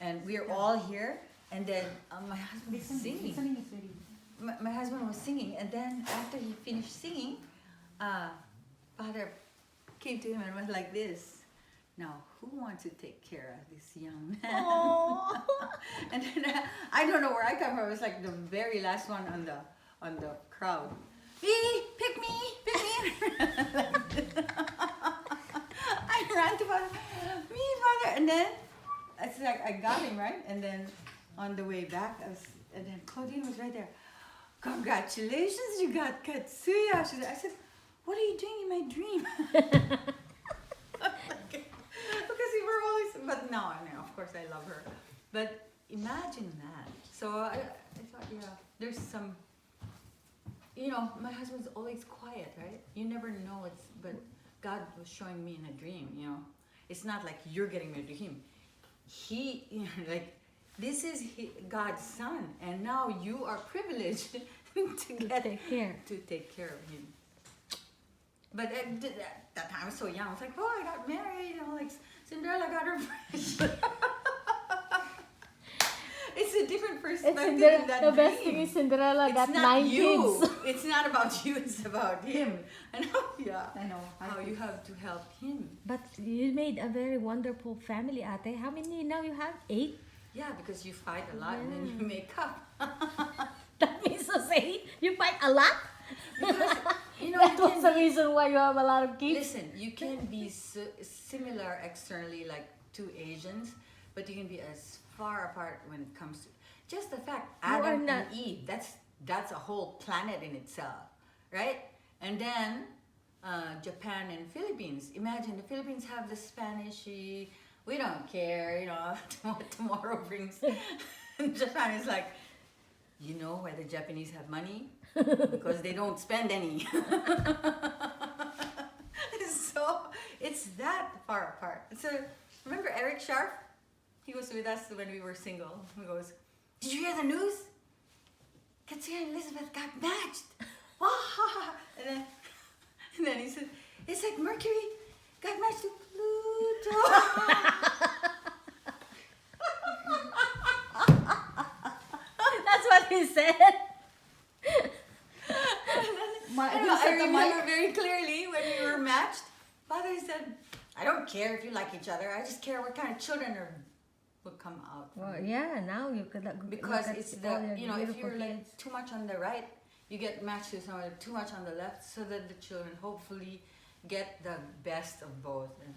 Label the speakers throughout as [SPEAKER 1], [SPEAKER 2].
[SPEAKER 1] and we are all here. And then my husband was singing.
[SPEAKER 2] Listening is very.
[SPEAKER 1] My husband was singing, and then after he finished singing, Father came to him and was like this. Now, who wants to take care of this young man? And then I don't know where I come from. It was like the very last one on the crowd. Me, pick me, pick me. I ran to Father, me, Father, and then it's like I got him right, and then on the way back, and then Claudine was right there. Congratulations, you got Katsuya. I said, what are you doing in my dream? Because we were always, but no, of course I love her. But imagine that. So I thought, yeah, there's some, my husband's always quiet, right? You never know but God was showing me in a dream, It's not like you're getting married to him. He, this is God's son, and now you are privileged to take care of him. But at that time I was so young. I was like, oh, I got married, like Cinderella got her fresh. It's a different perspective in that
[SPEAKER 3] the
[SPEAKER 1] dream.
[SPEAKER 3] best thing is Cinderella got 9 kids.
[SPEAKER 1] It's not about you, it's about him. And
[SPEAKER 2] I know.
[SPEAKER 1] How you have to help him.
[SPEAKER 3] But you made a very wonderful family, Ate. How many now you have? 8?
[SPEAKER 1] Yeah, because you fight a lot and then you make up.
[SPEAKER 3] That means to say you fight a lot?
[SPEAKER 1] Because,
[SPEAKER 3] that was the reason why you have a lot of kids.
[SPEAKER 1] Listen, you can be similar externally like two Asians, but you can be as far apart when it comes to just the fact Adam and Eve. That's a whole planet in itself, right? And then Japan and Philippines. Imagine the Philippines have the Spanishy. We don't care, what tomorrow brings. Japan is like, why the Japanese have money? Because they don't spend any. So it's that far apart. So remember Eric Sharp? He was with us when we were single. He goes, did you hear the news? Katsuya and Elizabeth got matched. And then he said, it's like Mercury got matched to Pluto.
[SPEAKER 3] That's what he said.
[SPEAKER 1] I remember very clearly when we were matched. Father said, I don't care if you like each other. I just care what kind of children will come out.
[SPEAKER 3] Well, yeah, now you could
[SPEAKER 1] because it's if you're like too much on the right, you get matched to someone too much on the left, so that the children hopefully get the best of both and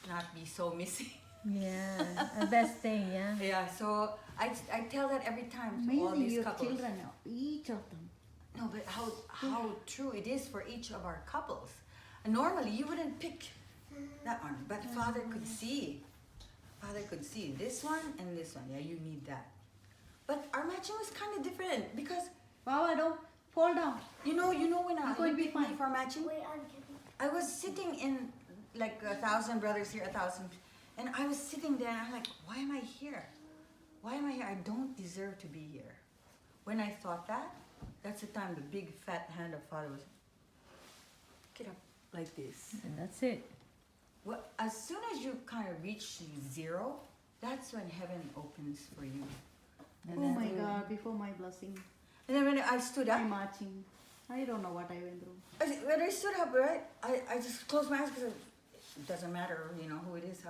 [SPEAKER 1] not be so missing.
[SPEAKER 3] Yeah, the best thing, yeah.
[SPEAKER 1] Yeah, so I tell that every time to all these couples.
[SPEAKER 2] Children now, each of them.
[SPEAKER 1] No, but how true it is for each of our couples. And normally you wouldn't pick that one, but Father could see. Father could see this one and this one. Yeah, you need that. But our matching was kind of different because.
[SPEAKER 2] Wow, don't fall down.
[SPEAKER 1] You know when I
[SPEAKER 2] going to be
[SPEAKER 1] picked me
[SPEAKER 2] fine.
[SPEAKER 1] for matching. I was sitting in like 1,000 brothers here, 1,000, and I was sitting there. And I'm like, why am I here? Why am I here? I don't deserve to be here. When I thought that, that's the time the big fat hand of Father was. Get up like this.
[SPEAKER 3] And that's it.
[SPEAKER 1] Well, as soon as you kind of reach 0, that's when heaven opens for you. And
[SPEAKER 2] Oh
[SPEAKER 1] then-
[SPEAKER 2] my God, before my blessing,
[SPEAKER 1] And then when I stood up,
[SPEAKER 2] I'm marching. I don't know what I went through.
[SPEAKER 1] when I stood up, right, I just closed my eyes because it doesn't matter, who it is.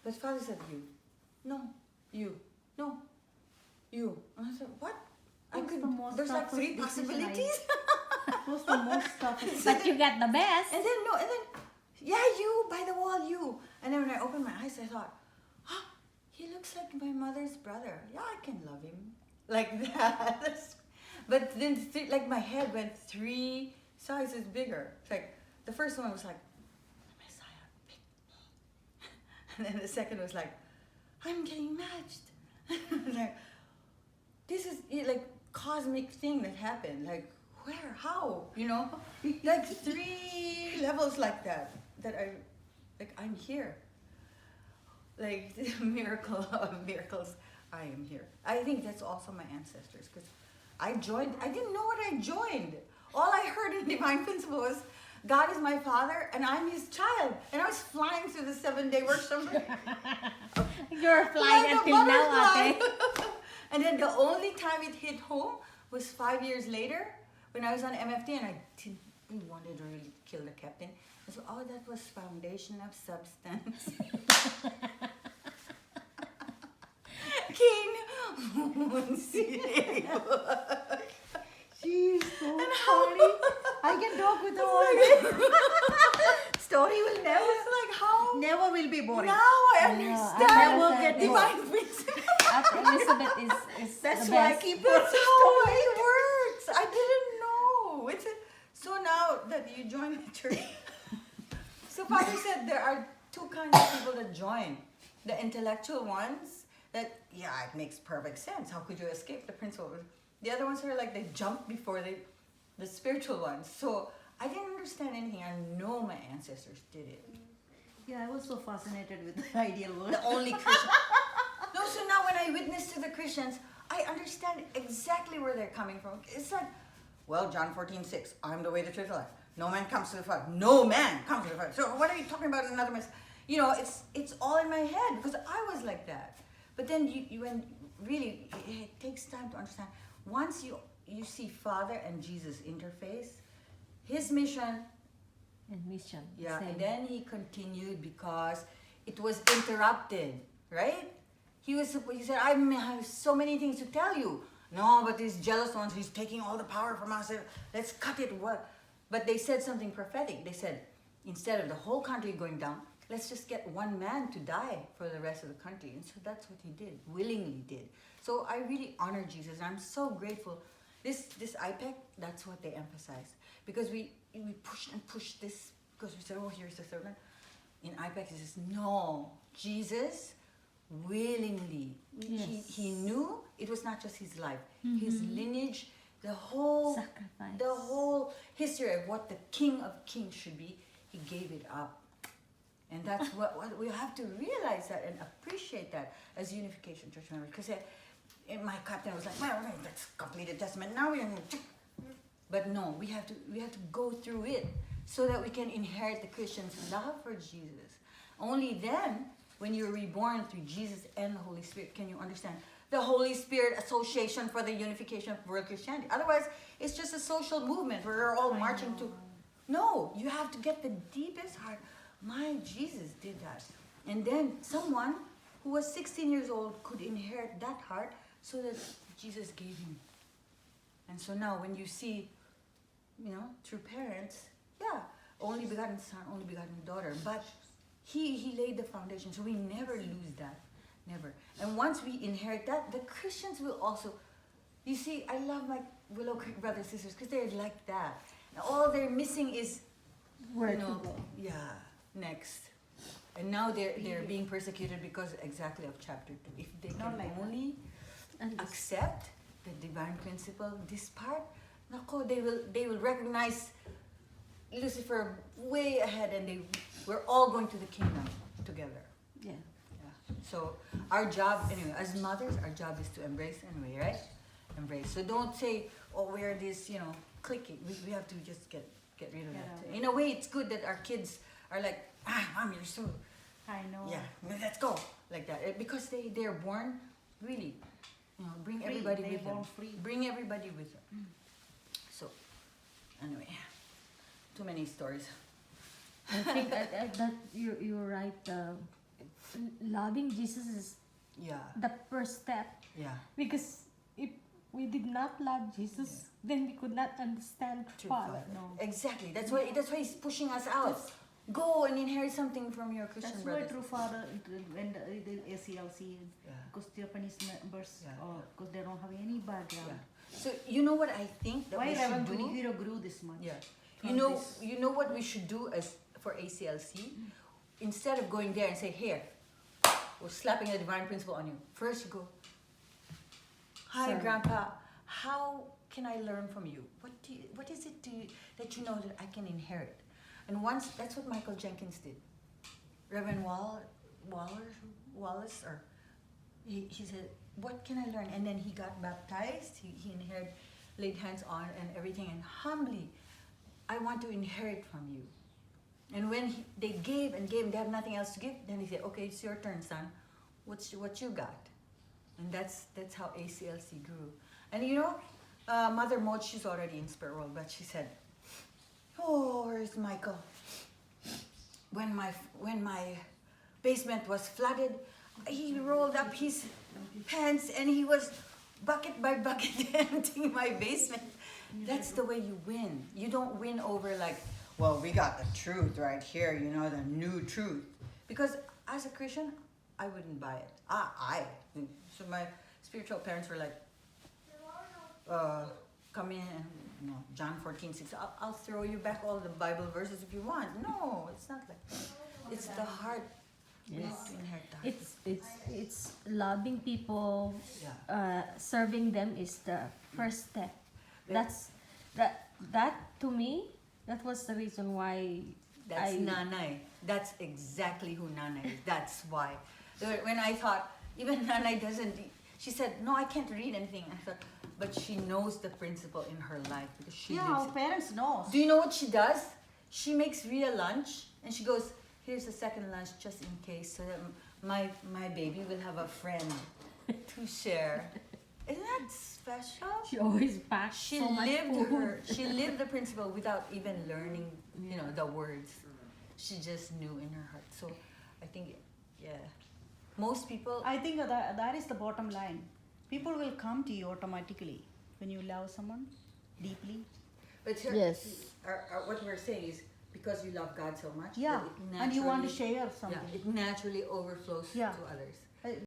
[SPEAKER 1] But Father said, you. No, you. No, you. And I said, what? There's like 3 possibilities.
[SPEAKER 2] That was the most toughest.
[SPEAKER 3] But you got the best.
[SPEAKER 1] And then, yeah, you, by the wall, you. And then when I opened my eyes, I thought, he looks like my mother's brother. Yeah, I can love him. Like that. But then, like, my head went 3 sizes bigger. It's like, the first one was like, the Messiah picked me. And then the second was like, I'm getting matched. Like, this is, like, cosmic thing that happened. Like, where? How? Like 3 levels like that I'm here. Like the miracle of miracles, I am here. I think that's also my ancestors, because I didn't know what I joined. All I heard in Divine Principle was, God is my father and I'm his child. And I was flying through the 7-day workshop.
[SPEAKER 3] You're flying
[SPEAKER 1] Like a
[SPEAKER 3] until now,
[SPEAKER 1] butterfly.
[SPEAKER 3] ate.
[SPEAKER 1] And then the only time it hit home was 5 years later when I was on MFT and I wanted to really kill the captain. I said, oh, that was foundation of substance. King Moon City.
[SPEAKER 2] She's so
[SPEAKER 1] And
[SPEAKER 2] funny. I can talk with her all day. Story will
[SPEAKER 1] It's like how
[SPEAKER 2] never will be boring.
[SPEAKER 1] now I
[SPEAKER 3] I
[SPEAKER 1] understand
[SPEAKER 3] never get
[SPEAKER 1] divine principle.
[SPEAKER 3] Elizabeth is
[SPEAKER 2] That's
[SPEAKER 3] the
[SPEAKER 2] why I
[SPEAKER 3] best.
[SPEAKER 2] keep
[SPEAKER 1] That's
[SPEAKER 2] her
[SPEAKER 1] how
[SPEAKER 2] story.
[SPEAKER 1] it works. I didn't know. So now that you joined the church, so Father said there are two kinds of people that join. The intellectual ones that, yeah, it makes perfect sense. How could you escape the principle? The other ones are like they jump before the spiritual ones. So I didn't understand anything. I know my ancestors did it.
[SPEAKER 2] Yeah, I was so fascinated with the ideal world.
[SPEAKER 1] The only Christian. No, so now when I witness to the Christians, I understand exactly where they're coming from. It's like, well, John 14:6, I'm the way, the truth, the life. No man comes to the Father. No man comes to the Father. So what are you talking about in another mess? You know, it's all in my head because I was like that. But then when really, it takes time to understand. Once you see Father and Jesus interface, his mission,
[SPEAKER 3] And mission.
[SPEAKER 1] yeah,
[SPEAKER 3] same.
[SPEAKER 1] and then he continued because it was interrupted, right? He said, I have so many things to tell you. No, but these jealous ones, he's taking all the power from us. Let's cut it. What? But they said something prophetic. They said, instead of the whole country going down, let's just get one man to die for the rest of the country. And so that's what he did, willingly did. So I really honor Jesus. I'm so grateful. This IPEC, that's what they emphasize. Because we pushed and pushed this, because we said, oh, here's the servant. In IPEC, he says, no, Jesus willingly.
[SPEAKER 3] Yes.
[SPEAKER 1] He knew it was not just his life, his lineage, the whole history of what the King of Kings should be, he gave it up. And that's what we have to realize that and appreciate that as Unification Church members. Because my captain was like, well, that's completed testament. Now we're in. But no, we have to go through it so that we can inherit the Christian's love for Jesus. Only then, when you're reborn through Jesus and the Holy Spirit, can you understand the Holy Spirit Association for the Unification of World Christianity. Otherwise, it's just a social movement where we're all marching to. No, you have to get the deepest heart. My Jesus did that. And then someone who was 16 years old could inherit that heart so that Jesus gave him. And so now when you see, through parents, only begotten son, only begotten daughter. But he laid the foundation, so we never lose that. Never. And once we inherit that, the Christians will also, you see, I love my Willow Creek brothers and sisters because they're like that. And all they're missing is,
[SPEAKER 3] Where to go.
[SPEAKER 1] next. And now they're being persecuted because exactly of chapter 2. If they can only accept the divine principle, this part, they will recognize Lucifer way ahead, and we're all going to the kingdom together.
[SPEAKER 2] Yeah.
[SPEAKER 1] So our job, anyway, as mothers, our job is to embrace anyway, right? Embrace. So don't say, oh, we're this, cliquey. We have to just get rid of that. In a way, it's good that our kids are like, Mom, you're so...
[SPEAKER 2] I know.
[SPEAKER 1] Yeah, let's go. Like that. Because they're born, really, bring
[SPEAKER 2] Free.
[SPEAKER 1] everybody
[SPEAKER 2] They're
[SPEAKER 1] with them.
[SPEAKER 2] born free.
[SPEAKER 1] Bring everybody with them. So, anyway, too many stories.
[SPEAKER 3] I think that you're right. Loving Jesus is
[SPEAKER 1] Yeah,
[SPEAKER 3] the first step.
[SPEAKER 1] yeah.
[SPEAKER 3] Because if we did not love Jesus, then we could not understand
[SPEAKER 1] True
[SPEAKER 3] Father.
[SPEAKER 1] Father.
[SPEAKER 3] No.
[SPEAKER 1] Exactly. That's why he's pushing us out. Go and inherit something from your Christian
[SPEAKER 2] That's why
[SPEAKER 1] brothers.
[SPEAKER 2] True Father, when the ACLC,
[SPEAKER 1] Yeah.
[SPEAKER 2] because Japanese members,
[SPEAKER 1] Yeah.
[SPEAKER 2] because they don't have any background.
[SPEAKER 1] Yeah. So you know what I think that
[SPEAKER 2] Why
[SPEAKER 1] we should
[SPEAKER 2] Reverend
[SPEAKER 1] do?
[SPEAKER 2] Hero grew this much?
[SPEAKER 1] Yeah.
[SPEAKER 2] from this.
[SPEAKER 1] You know what we should do as for ACLC? Instead of going there and say, here, we're slapping a divine principle on you. First you go, hi
[SPEAKER 3] Sorry.
[SPEAKER 1] Grandpa, how can I learn from you? What is it that you know that I can inherit? And once, that's what Michael Jenkins did. Reverend Wallace, or he said, what can I learn? And then he got baptized, he inherited, laid hands on and everything, and humbly I want to inherit from you. And when they gave and gave and they have nothing else to give, then he said, okay, it's your turn, son. What you got? And that's how ACLC grew. And you know, Mother Maud, she's already in spirit world, but she said, oh, where's Michael? When my basement was flooded, he rolled up his pants and he was bucket by bucket emptying my basement. That's the way you win. You don't win over like, well, we got the truth right here, you know, the new truth. Because as a Christian, I wouldn't buy it. So my spiritual parents were like, come in and, you know, John 14:6. I'll throw you back all the Bible verses if you want. No, it's not like that. It's the heart. We have to inherit the heart.
[SPEAKER 3] It's loving people. Serving them is the first step.
[SPEAKER 1] Yeah.
[SPEAKER 3] That to me, that was the reason why
[SPEAKER 1] That's Nanay. That's exactly who Nanay is. That's why. When I thought, even Nanay doesn't, she said, no, I can't read anything. I thought, but she knows the principle in her life because she lives
[SPEAKER 2] our
[SPEAKER 1] it.
[SPEAKER 2] parents know.
[SPEAKER 1] Do you know what she does? She makes Rhea lunch and she goes, here's the second lunch just in case so that my baby will have a friend to share. Isn't that special?
[SPEAKER 3] she always packs
[SPEAKER 1] She
[SPEAKER 3] so much food.
[SPEAKER 1] she lived the principle without even learning, you know, the words. She just knew in her heart. So I think, most people.
[SPEAKER 2] I think that is the bottom line. People will come to you automatically when you love someone deeply.
[SPEAKER 1] But here,
[SPEAKER 3] Yes.
[SPEAKER 1] what we're saying is because you love God so much.
[SPEAKER 2] Yeah,
[SPEAKER 1] that it
[SPEAKER 2] and you want to
[SPEAKER 1] naturally-
[SPEAKER 2] share something.
[SPEAKER 1] Yeah, it naturally overflows
[SPEAKER 2] Yeah.
[SPEAKER 1] to others.